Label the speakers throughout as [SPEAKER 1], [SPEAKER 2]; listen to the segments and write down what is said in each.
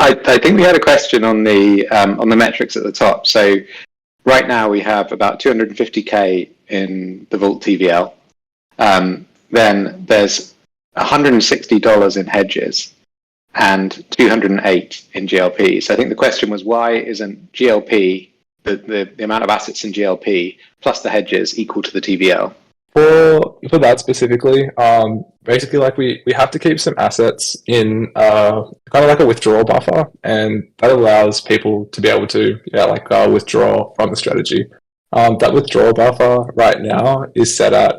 [SPEAKER 1] I think we had a question on the metrics at the top. So right now we have about 250K in the Vault TVL. Then there's $160 in hedges and 208 in GLP. So I think the question was, why isn't GLP, the amount of assets in GLP plus the hedges, equal to the TVL?
[SPEAKER 2] For that specifically, basically, like we have to keep some assets in kind of like a withdrawal buffer, and that allows people to be able to withdraw from the strategy. That withdrawal buffer right now is set at,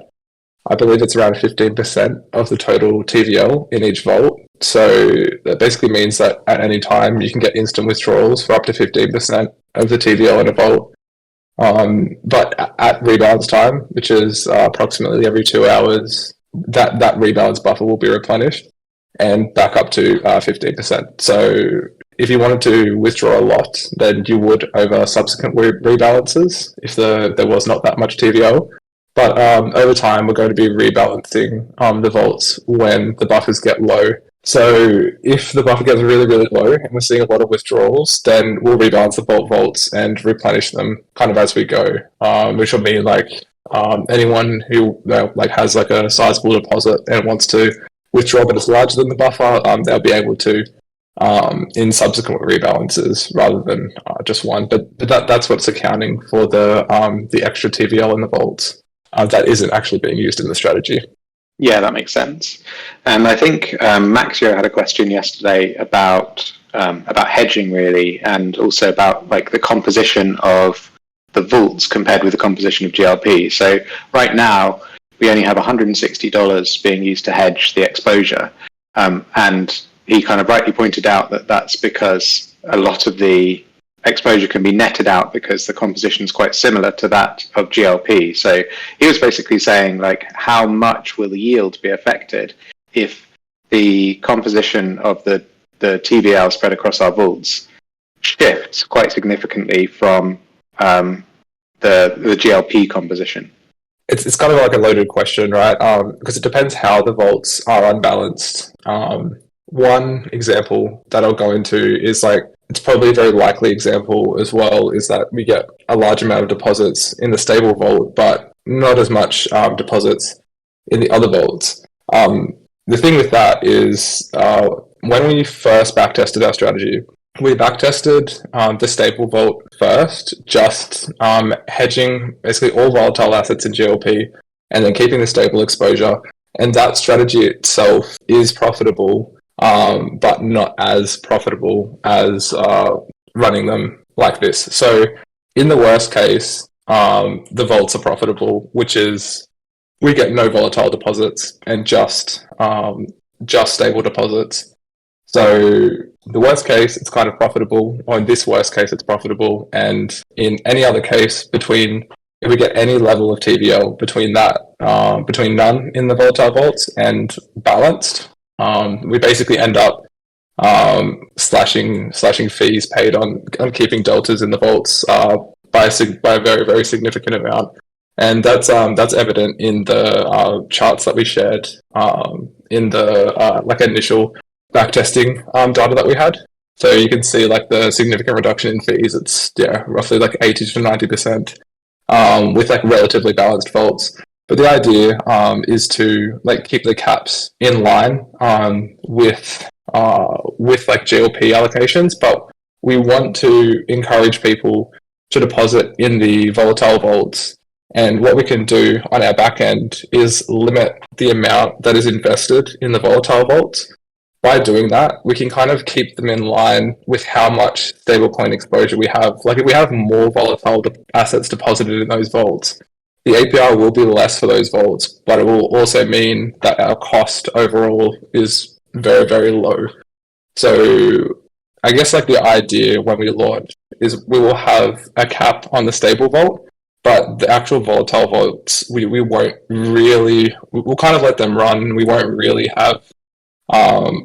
[SPEAKER 2] I believe it's around 15% of the total TVL in each vault. So that basically means that at any time you can get instant withdrawals for up to 15% of the TVL in a vault. But at rebalance time, which is approximately every 2 hours, that rebalance buffer will be replenished and back up to 15%. So if you wanted to withdraw a lot, then you would over subsequent rebalances if there was not that much TVL. But over time, we're going to be rebalancing the vaults when the buffers get low. So if the buffer gets really, really low and we're seeing a lot of withdrawals, then we'll rebalance the vaults and replenish them kind of as we go, which will mean anyone who has like a sizable deposit and wants to withdraw but it's larger than the buffer, they'll be able to in subsequent rebalances rather than just one. But that's what's accounting for the extra TVL in the vaults that isn't actually being used in the strategy.
[SPEAKER 1] Yeah, that makes sense. And I think Maxio had a question yesterday about hedging, really, and also about like the composition of the vaults compared with the composition of GLP. So right now we only have $160 being used to hedge the exposure, and he kind of rightly pointed out that that's because a lot of the exposure can be netted out because the composition is quite similar to that of GLP. So he was basically saying, like, how much will the yield be affected if the composition of the TVL spread across our vaults shifts quite significantly from the GLP composition?
[SPEAKER 2] It's kind of like a loaded question, right? Because it depends how the vaults are unbalanced. One example that I'll go into is it's probably a very likely example as well, is that we get a large amount of deposits in the stable vault, but not as much deposits in the other vaults. The thing with that is when we first backtested our strategy, we backtested the stable vault first, just hedging basically all volatile assets in GLP and then keeping the stable exposure. And that strategy itself is profitable, but not as profitable as running them like this. So in the worst case, the vaults are profitable, which is we get no volatile deposits and just stable deposits. So the worst case, it's kind of profitable, or in this worst case, it's profitable. And in any other case, if we get any level of TVL between none in the volatile vaults and balanced, we basically end up slashing fees paid on keeping deltas in the vaults by a very, very significant amount. And that's evident in the charts that we shared in the initial backtesting data that we had. So you can see the significant reduction in fees. It's roughly 80 to 90% with relatively balanced vaults. But the idea is to keep the caps in line with GLP allocations, but we want to encourage people to deposit in the volatile vaults. And what we can do on our back end is limit the amount that is invested in the volatile vaults. By doing that, we can kind of keep them in line with how much stablecoin exposure we have. If we have more volatile assets deposited in those vaults, the APR will be less for those vaults, but it will also mean that our cost overall is very, very low. So I guess the idea when we launch is we will have a cap on the stable vault, but the actual volatile vaults, we won't really, we'll kind of let them run. We won't really have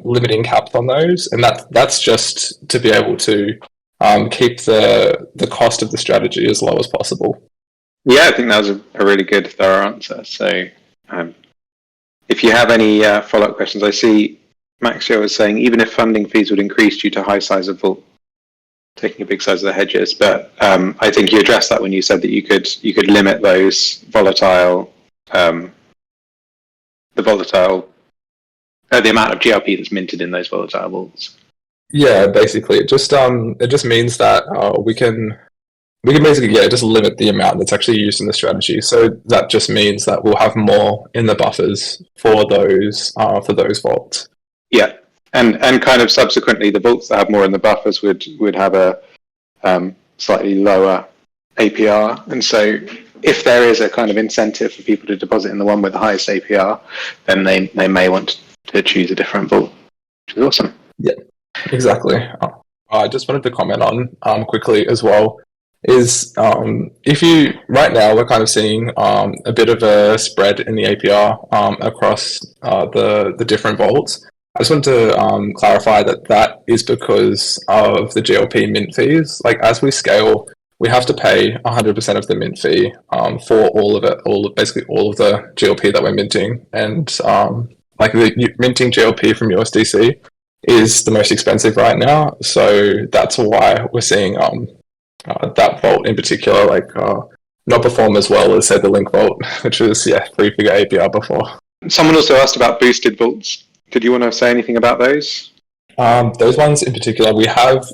[SPEAKER 2] limiting caps on those. And that's just to be able to keep the cost of the strategy as low as possible.
[SPEAKER 1] Yeah, I think that was a really good, thorough answer. So if you have any follow-up questions, I see Maxio was saying even if funding fees would increase due to high size of vault, taking a big size of the hedges, but I think you addressed that when you said that you could limit those volatile, the amount of GLP that's minted in those volatile vaults.
[SPEAKER 2] Yeah, basically, it just means that we can basically just limit the amount that's actually used in the strategy. So that just means that we'll have more in the buffers for those vaults.
[SPEAKER 1] Yeah, and kind of subsequently, the vaults that have more in the buffers would have a slightly lower APR, and so if there is a kind of incentive for people to deposit in the one with the highest APR, then they may want to choose a different vault, which is awesome.
[SPEAKER 2] Yeah, exactly. I just wanted to comment on quickly as well. Is if you right now we're kind of seeing a bit of a spread in the APR across the different vaults. I just want to clarify that is because of the GLP mint fees. Like as we scale, we have to pay 100% of the mint fee for all of it, basically all of the GLP that we're minting, and like the minting GLP from USDC is the most expensive right now. So that's why we're seeing that vault in particular, like not perform as well as say the Link vault, which was 3-figure APR before.
[SPEAKER 1] Someone also asked about boosted vaults. Did you want to say anything about those?
[SPEAKER 2] Those ones in particular,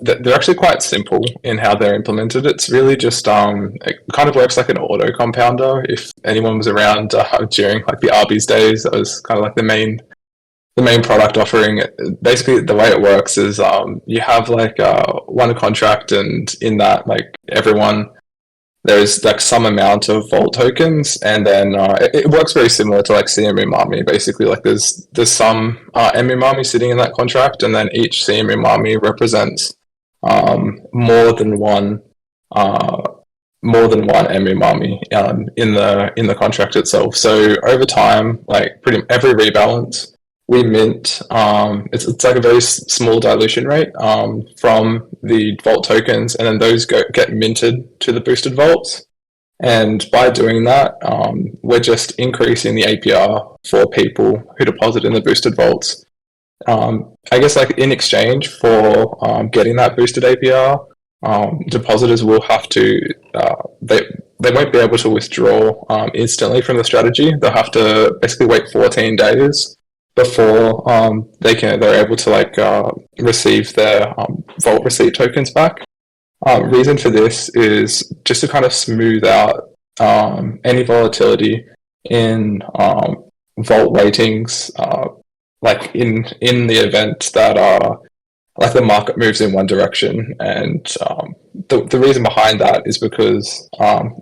[SPEAKER 2] they're actually quite simple in how they're implemented. It's really just it kind of works like an auto compounder. If anyone was around during like the Arby's days, that was kind of like the main product offering. Basically, the way it works is you have like one contract, and in that, like there's like some amount of vault tokens, and then it works very similar to like CM Umami. Basically, like there's some M Umami sitting in that contract, and then each CM Umami represents more than one M Umami in the contract itself. So over time, like pretty every rebalance, we mint it's like a very small dilution rate from the vault tokens, and then those get minted to the boosted vaults. And by doing that, we're just increasing the APR for people who deposit in the boosted vaults. I guess like in exchange for getting that boosted APR, depositors will have to they won't be able to withdraw instantly from the strategy. They'll have to basically wait 14 days before they're able to like receive their vault receipt tokens back. Reason for this is just to kind of smooth out any volatility in vault ratings, like in the event that like the market moves in one direction. And the reason behind that is because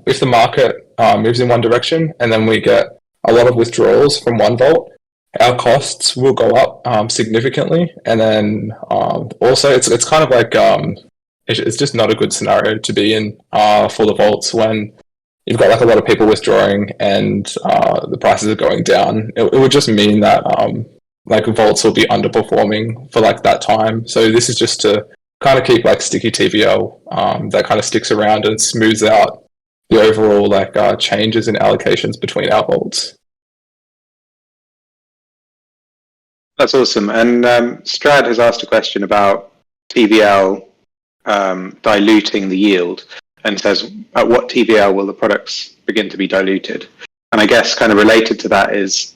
[SPEAKER 2] if the market moves in one direction and then we get a lot of withdrawals from one vault, our costs will go up significantly. And then also it's kind of like it's just not a good scenario to be in for the vaults when you've got like a lot of people withdrawing and the prices are going down. It would just mean that like vaults will be underperforming for like that time. So this is just to kind of keep like sticky TVL that kind of sticks around and smooths out the overall like changes in allocations between our vaults.
[SPEAKER 1] That's awesome. And Strad has asked a question about TVL diluting the yield, and says, at what TVL will the products begin to be diluted? And I guess kind of related to that is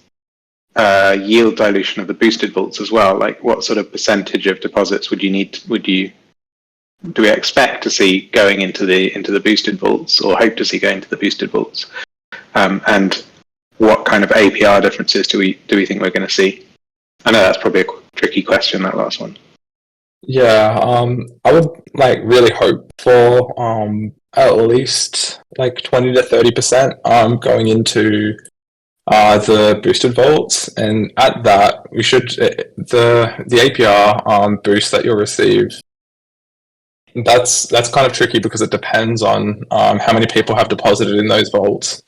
[SPEAKER 1] yield dilution of the boosted vaults as well. Like what sort of percentage of deposits do we expect to see going into the boosted vaults, or hope to see going to the boosted vaults? And what kind of APR differences do we think we're going to see? I know that's probably a tricky question, that last one.
[SPEAKER 2] Yeah, I would like really hope for at least like 20 to 30% going into the boosted vaults, and at that we should the APR boost that you'll receive. That's kind of tricky because it depends on how many people have deposited in those vaults.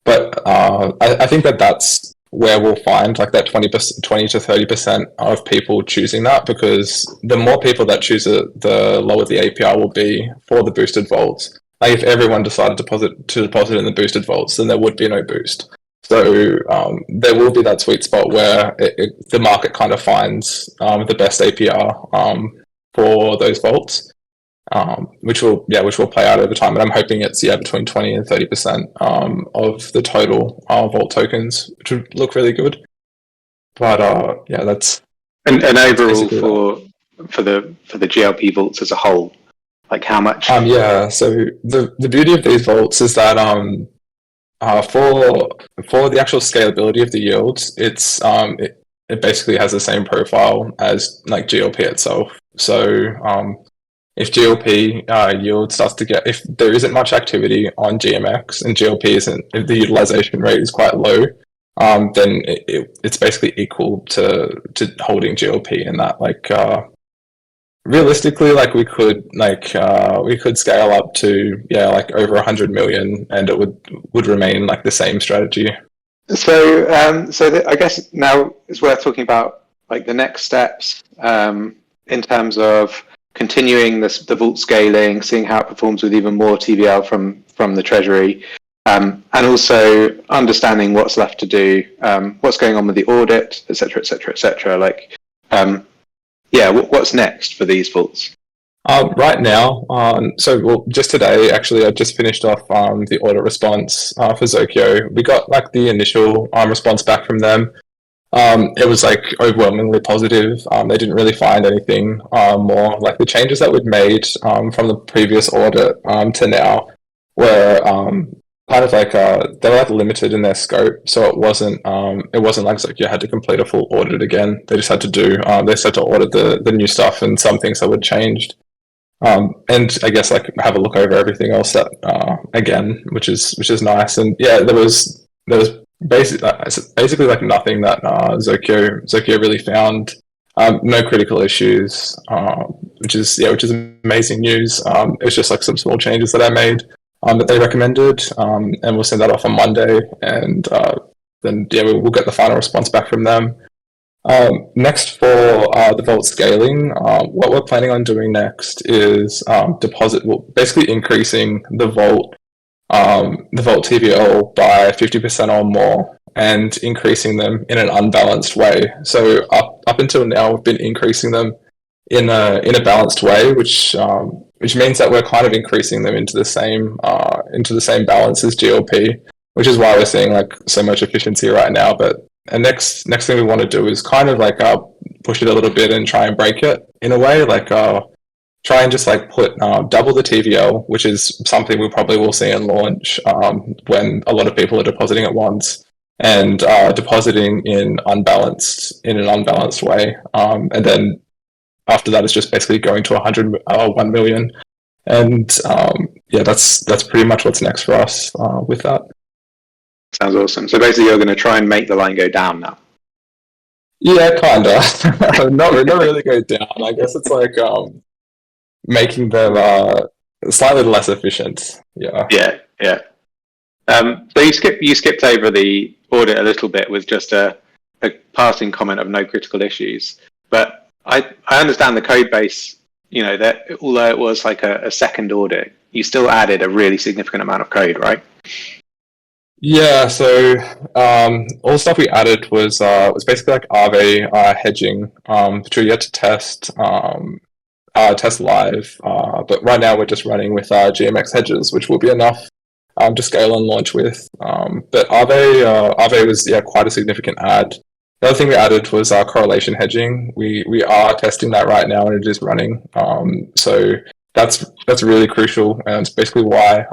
[SPEAKER 2] But I think that's where we'll find like that 20 to 30% of people choosing that, because the more people that choose it, the lower the APR will be for the boosted vaults. Like if everyone decided to deposit in the boosted vaults, then there would be no boost. So there will be that sweet spot where the market kind of finds the best APR for those vaults, which will play out over time. And I'm hoping it's between 20 and 30% of the total vault tokens, which would look really good. But that's
[SPEAKER 1] and overall for the GLP vaults as a whole, like how much?
[SPEAKER 2] So the beauty of these vaults is that for the actual scalability of the yields, it basically has the same profile as like GLP itself. So if GLP yield starts to if there isn't much activity on GMX and GLP isn't, if the utilization rate is quite low, then it's basically equal to holding GLP in that, like realistically, like we could scale up to like over 100 million, and it would remain like the same strategy.
[SPEAKER 1] So I guess now it's worth talking about like the next steps in terms of continuing the vault scaling, seeing how it performs with even more TVL from the treasury, and also understanding what's left to do, what's going on with the audit, etc., etc., etc. Like, what's next for these vaults?
[SPEAKER 2] Right now, just today, actually, I just finished off the audit response for Zokyo. We got like the initial response back from them. It was like overwhelmingly positive. They didn't really find anything more. Like the changes that we'd made from the previous audit to now were kind of like they were like limited in their scope. So it wasn't like Zokyo had to complete a full audit again. They just had to audit the new stuff and some things that were changed. And I guess like have a look over everything else that again, which is nice. And there was basically like nothing that Zokyo really found. No critical issues, which is amazing news. It was just like some small changes that I made that they recommended, and we'll send that off on Monday, and then we'll get the final response back from them. Next for the vault scaling, what we're planning on doing next is basically increasing the vault TVL by 50% or more, and increasing them in an unbalanced way. So up until now, we've been increasing them in a balanced way, which means that we're kind of increasing them into the same balance as GLP, which is why we're seeing like so much efficiency right now. But the next thing we want to do is kind of like push it a little bit and try and break it in a way, like try and just like put double the TVL, which is something we probably will see in launch when a lot of people are depositing at once, and depositing in an unbalanced way, and then after that it's just basically going to 1 million, and that's pretty much what's next for us with that.
[SPEAKER 1] Sounds awesome. So basically you're going to try and make the line go down now.
[SPEAKER 2] Yeah, kinda. not really go down. I guess it's like making them slightly less efficient. Yeah.
[SPEAKER 1] So you skipped over the audit a little bit with just a passing comment of no critical issues, but I understand the code base, that although it was like a second audit, you still added a really significant amount of code, right?
[SPEAKER 2] Yeah, so all the stuff we added was basically like Aave hedging, which we're yet to test live, but right now we're just running with GMX hedges, which will be enough to scale and launch with. But Aave was quite a significant add. The other thing we added was correlation hedging. We are testing that right now, and it is running. So that's really crucial, and it's basically why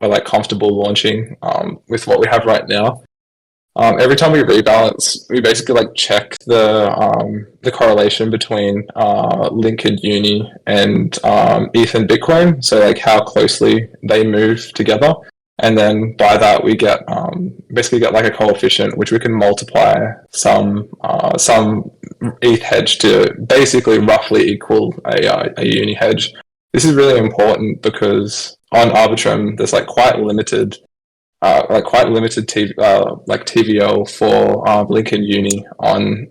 [SPEAKER 2] we're like comfortable launching with what we have right now. Every time we rebalance, we basically like check the correlation between Link and Uni and ETH and Bitcoin. So like how closely they move together, and then by that we get like a coefficient which we can multiply some ETH hedge to basically roughly equal a Uni hedge. This is really important because on Arbitrum there's like quite limited TVL for Link and Uni on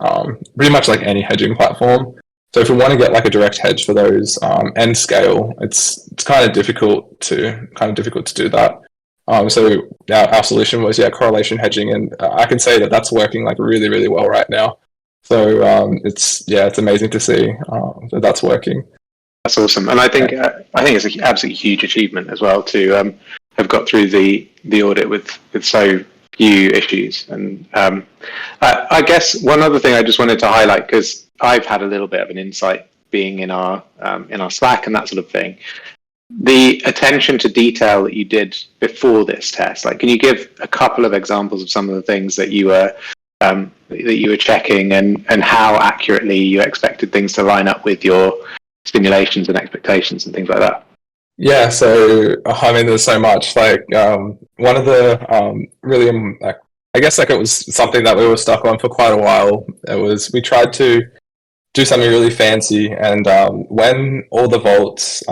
[SPEAKER 2] pretty much like any hedging platform. So if we want to get like a direct hedge for those and scale, it's kind of difficult to do that. So our solution was correlation hedging, and I can say that that's working like really, really well right now. So it's amazing to see that that's working.
[SPEAKER 1] That's awesome, and I think it's an absolutely huge achievement as well to have got through the audit with so few issues. And I guess one other thing I just wanted to highlight, because I've had a little bit of an insight being in our Slack and that sort of thing. The attention to detail that you did before this test, like, can you give a couple of examples of some of the things that you were checking, and how accurately you expected things to line up with your simulations and expectations and things like that?
[SPEAKER 2] Yeah, so I mean, there's so much. Like one of the really, I guess, like, it was something that we were stuck on for quite a while. It was, we tried to do something really fancy, and when all the vaults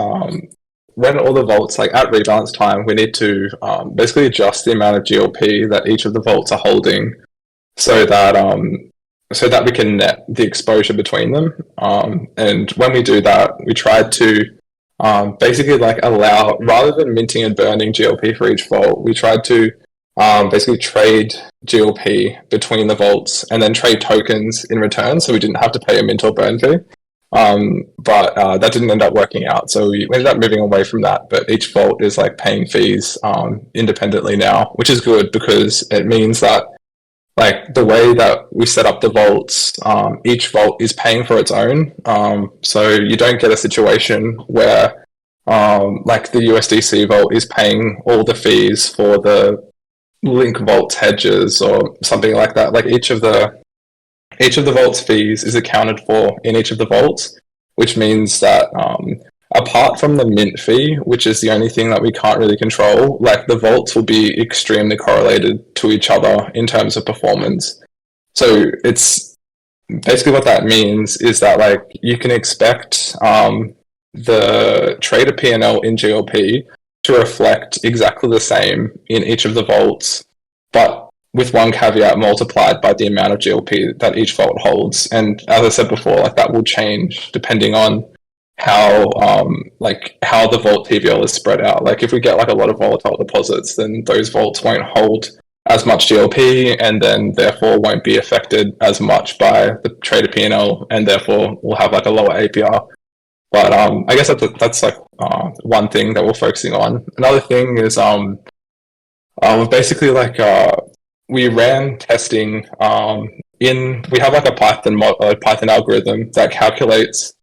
[SPEAKER 2] like at rebalance time, we need to basically adjust the amount of GLP that each of the vaults are holding, so that we can net the exposure between them. And when we do that, we tried to basically like allow, rather than minting and burning GLP for each vault, we tried to basically trade GLP between the vaults and then trade tokens in return, so we didn't have to pay a mint or burn fee. But that didn't end up working out, so we ended up moving away from that. But each vault is like paying fees independently now, which is good, because it means that, like, the way that we set up the vaults, each vault is paying for its own. So you don't get a situation where like the USDC vault is paying all the fees for the Link Vaults hedges or something like that. Like, each of the vault's fees is accounted for in each of the vaults, which means that apart from the mint fee, which is the only thing that we can't really control, like, the vaults will be extremely correlated to each other in terms of performance. So it's basically, what that means is that, like, you can expect the trader P&L in GLP to reflect exactly the same in each of the vaults, but with one caveat, multiplied by the amount of GLP that each vault holds. And as I said before, like, that will change depending on how the vault TVL is spread out. Like, if we get like a lot of volatile deposits, then those vaults won't hold as much GLP, and then therefore won't be affected as much by the trader P&L, and therefore we'll have like a lower APR. But I guess that's like one thing that we're focusing on. Another thing is we've basically like we ran testing we have like a Python algorithm that calculates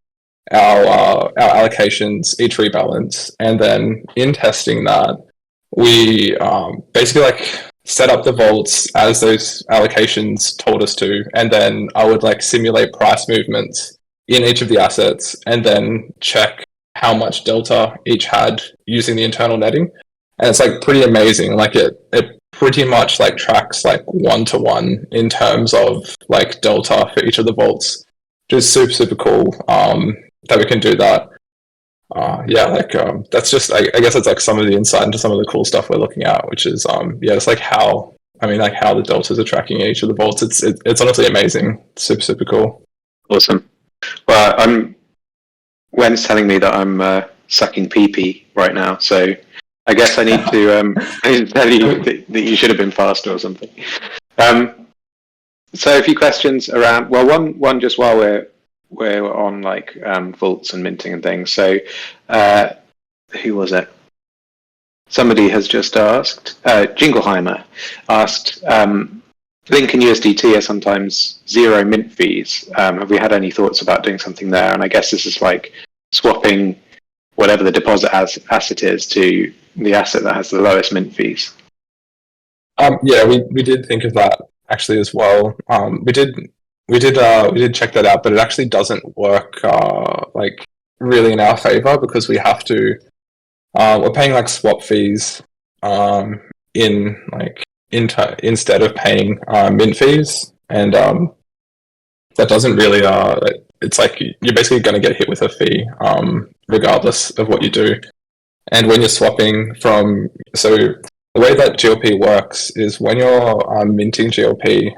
[SPEAKER 2] our allocations each rebalance, and then in testing that, we basically like set up the vaults as those allocations told us to, and then I would like simulate price movements in each of the assets, and then check how much delta each had using the internal netting. And it's like pretty amazing. Like, it pretty much like tracks like 1-to-1 in terms of like delta for each of the vaults, which is super cool that we can do that. That's just, I guess it's like some of the insight into some of the cool stuff we're looking at, which is it's like how the deltas are tracking each of the vaults. It's honestly amazing. Super cool.
[SPEAKER 1] Awesome. Well, Wen's telling me that I'm sucking pee right now, so I guess I need to tell you that you should have been faster or something. So a few questions around. Well, one just while we're on like vaults and minting and things. So who was it? Somebody has just asked. Jingleheimer asked. Link and USDT are sometimes zero mint fees. Have we had any thoughts about doing something there? And I guess this is like swapping whatever the deposit asset is to the asset that has the lowest mint fees.
[SPEAKER 2] We did think of that actually as well. We did check that out, but it actually doesn't work like really in our favor, because we have to we're paying like swap fees instead of paying mint fees, and that doesn't really it's like you're basically going to get hit with a fee regardless of what you do. And when you're swapping so the way that GLP works is when you're minting GLP,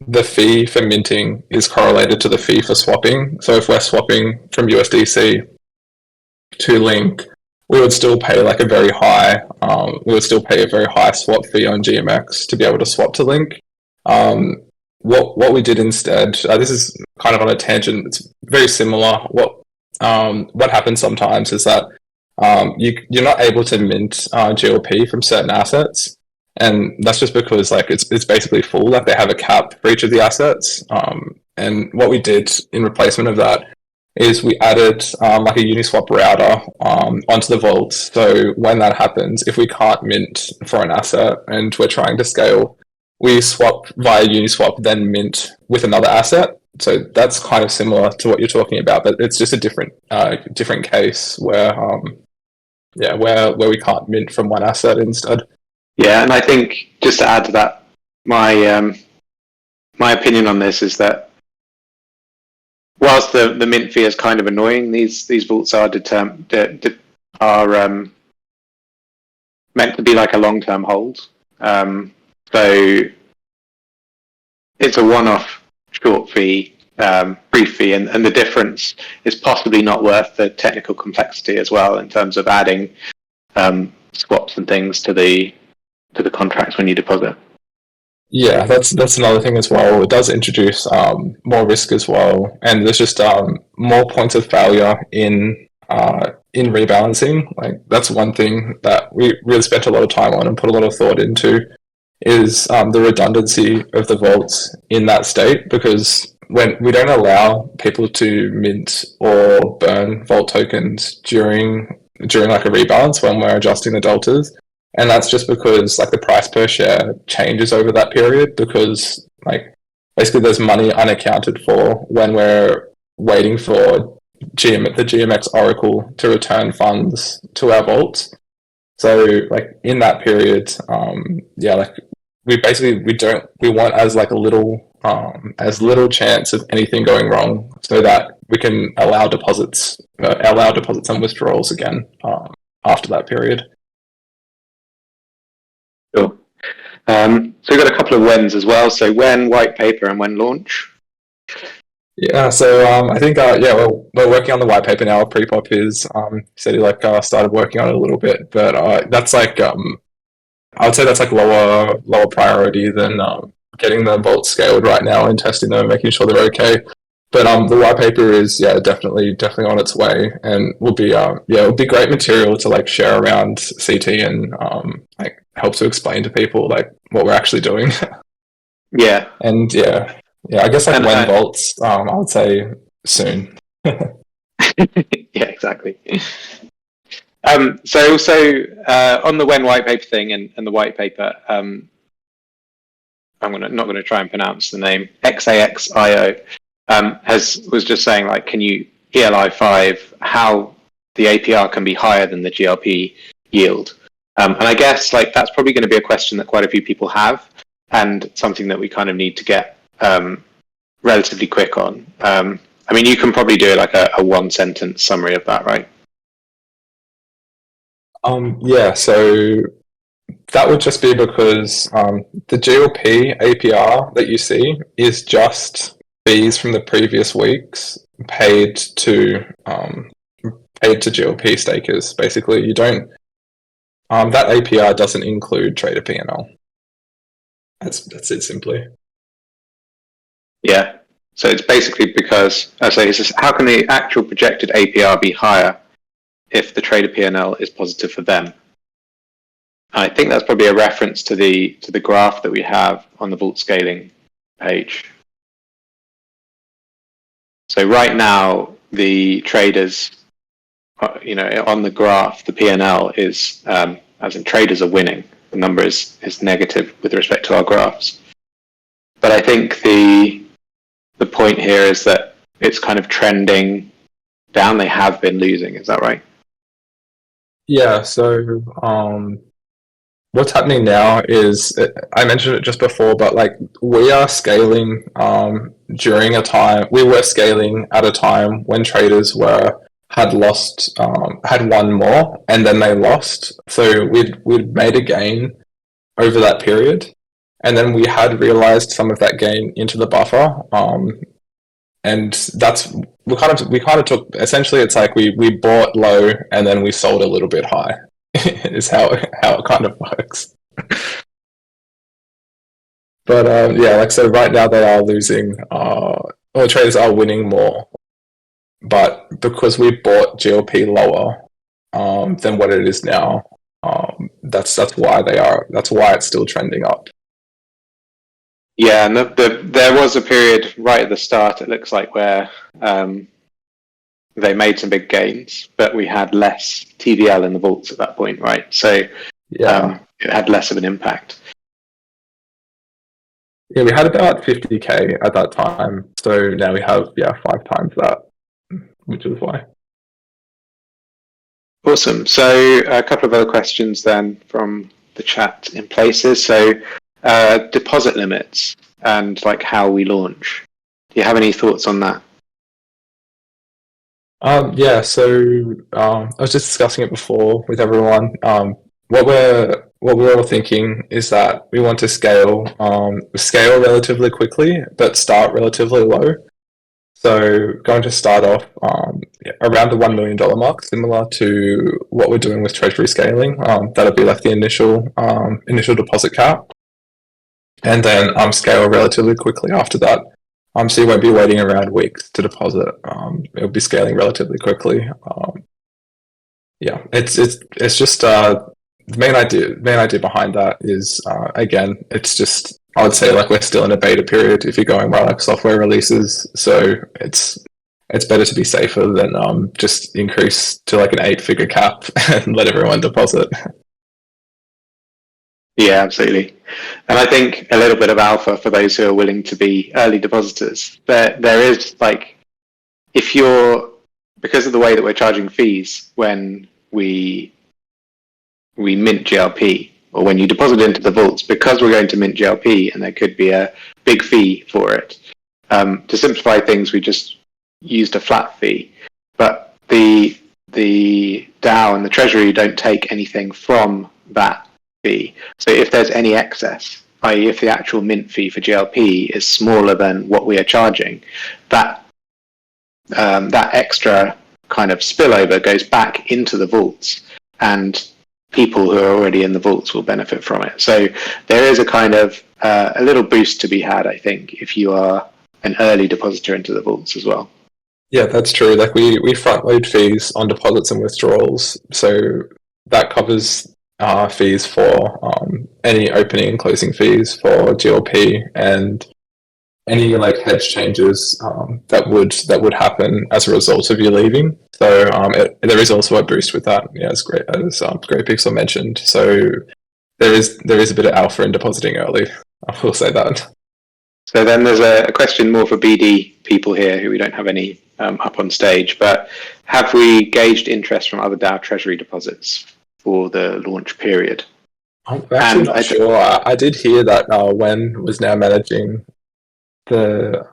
[SPEAKER 2] the fee for minting is correlated to the fee for swapping. So if we're swapping from USDC to Link, we would still pay like a very high, swap fee on GMX to be able to swap to Link. What we did instead, this is kind of on a tangent, it's very similar. What happens sometimes is that you're not able to mint GLP from certain assets, and that's just because like it's basically full. Like they have a cap for each of the assets. And what we did in replacement of that is we added like a Uniswap router onto the vaults. So when that happens, if we can't mint for an asset and we're trying to scale, we swap via Uniswap, then mint with another asset. So that's kind of similar to what you're talking about, but it's just a different case where where we can't mint from one asset instead.
[SPEAKER 1] Yeah, and I think just to add to that, my opinion on this is that whilst the mint fee is kind of annoying, these vaults are meant to be like a long-term hold. So it's a one-off short fee, brief fee, and the difference is possibly not worth the technical complexity as well in terms of adding swaps and things to the contracts when you deposit.
[SPEAKER 2] Yeah, that's another thing as well. It does introduce more risk as well, and there's just more points of failure in rebalancing. Like that's one thing that we really spent a lot of time on and put a lot of thought into is the redundancy of the vaults in that state, because when we don't allow people to mint or burn vault tokens during like a rebalance when we're adjusting the deltas. And that's just because like the price per share changes over that period, because like basically there's money unaccounted for when we're waiting for the GMX Oracle to return funds to our vaults. So like in that period, like we want as little chance of anything going wrong, so that we can allow deposits and withdrawals again after that period.
[SPEAKER 1] Sure. So we've got a couple of whens as well. So when white paper and when launch.
[SPEAKER 2] Yeah, so I think we're working on the white paper now. Pre-pop is said he started working on it a little bit, but that's like I would say that's like lower priority than getting the vaults scaled right now and testing them and making sure they're okay. But the white paper is definitely on its way, and will be it'll be great material to like share around CT and like help to explain to people like what we're actually doing.
[SPEAKER 1] Yeah.
[SPEAKER 2] And I guess like when vaults, I would say soon.
[SPEAKER 1] Yeah, exactly. So also on the when white paper thing and the white paper, I'm not going to try and pronounce the name. XAXIO was just saying like, can you ELI5 how the APR can be higher than the GLP yield? And I guess like that's probably going to be a question that quite a few people have, and something that we kind of need to get relatively quick on. I mean, you can probably do like a one sentence summary of that, right?
[SPEAKER 2] So that would just be because the GLP APR that you see is just fees from the previous weeks paid to GLP stakers. Basically, you don't that APR doesn't include trader P&L. That's it simply.
[SPEAKER 1] Yeah. So it's basically because how can the actual projected APR be higher if the trader P&L is positive for them? I think that's probably a reference to the graph that we have on the vault scaling page. So right now, the traders, on the graph, the P&L is, as in traders are winning. The number is negative with respect to our graphs. But I think the point here is that it's kind of trending down. They have been losing. Is that right?
[SPEAKER 2] Yeah. So what's happening now is, I mentioned it just before, but like we are scaling during a time, we were scaling at a time when traders had won more and then they lost. So we'd made a gain over that period, and then we had realized some of that gain into the buffer. and that's we kind of took, essentially it's like we bought low and then we sold a little bit high is how it kind of works. But yeah, like, so right now they are losing, or traders are winning more, but because we bought GLP lower than what it is now, that's why it's still trending up.
[SPEAKER 1] Yeah, and there was a period right at the start, it looks like, where they made some big gains, but we had less TVL in the vaults at that point, right? So
[SPEAKER 2] yeah,
[SPEAKER 1] it had less of an impact.
[SPEAKER 2] Yeah, we had about 50k at that time, so now we have 5 times that, which is why.
[SPEAKER 1] Awesome. So a couple of other questions then from the chat in places. So deposit limits and like how we launch. Do you have any thoughts on that?
[SPEAKER 2] Yeah, so I was just discussing it before with everyone. What we're all thinking is that we want to scale relatively quickly, but start relatively low. So going to start off around the $1 million mark, similar to what we're doing with treasury scaling. That'll be like the initial deposit cap, and then scale relatively quickly after that. So you won't be waiting around weeks to deposit. It'll be scaling relatively quickly. Yeah, it's just the main idea behind that is again, it's just, I would say, like, we're still in a beta period if you're going by like software releases. So it's better to be safer than just increase to like an 8-figure cap and let everyone deposit.
[SPEAKER 1] Yeah, absolutely. And I think a little bit of alpha for those who are willing to be early depositors. There is, like, if you're, because of the way that we're charging fees when we mint GLP, or when you deposit into the vaults, because we're going to mint GLP and there could be a big fee for it. To simplify things, we just used a flat fee, but the DAO and the treasury don't take anything from that fee. So if there's any excess, i.e. if the actual mint fee for GLP is smaller than what we are charging, that extra kind of spillover goes back into the vaults, and people who are already in the vaults will benefit from it. So there is a kind of a little boost to be had, I think, if you are an early depositor into the vaults as well.
[SPEAKER 2] Yeah, that's true. Like, we front load fees on deposits and withdrawals, so that covers fees for any opening and closing fees for GLP, and any like hedge changes that would happen as a result of you leaving. So there is also a boost with that, as GreyPixel mentioned. So there is a bit of alpha in depositing early. I will say that.
[SPEAKER 1] So then there's a question more for BD people here who we don't have any up on stage, but have we gauged interest from other DAO treasury deposits for the launch period?
[SPEAKER 2] I'm actually not sure. I did hear that Wen was now managing the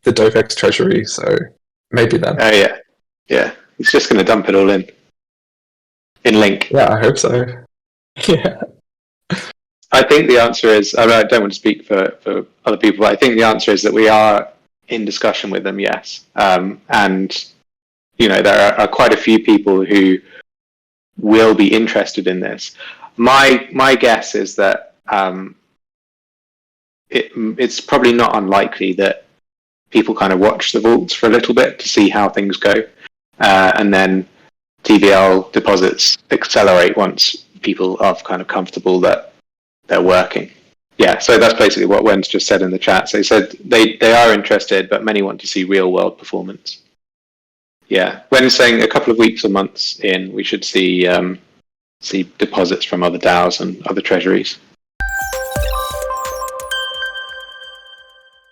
[SPEAKER 2] DopeX treasury, so maybe then.
[SPEAKER 1] Oh yeah. He's just going to dump it all in Link.
[SPEAKER 2] Yeah, I hope so. Yeah.
[SPEAKER 1] I think the answer is, I don't want to speak for other people, but I think the answer is that we are in discussion with them, yes. And, there are quite a few people who will be interested in this. My guess is that it's probably not unlikely that people kind of watch the vaults for a little bit to see how things go. And then TVL deposits accelerate once people are kind of comfortable that they're working. Yeah, so that's basically what Wen's just said in the chat. So he said they are interested, but many want to see real world performance. Yeah, Wen's saying a couple of weeks or months in, we should see deposits from other DAOs and other treasuries.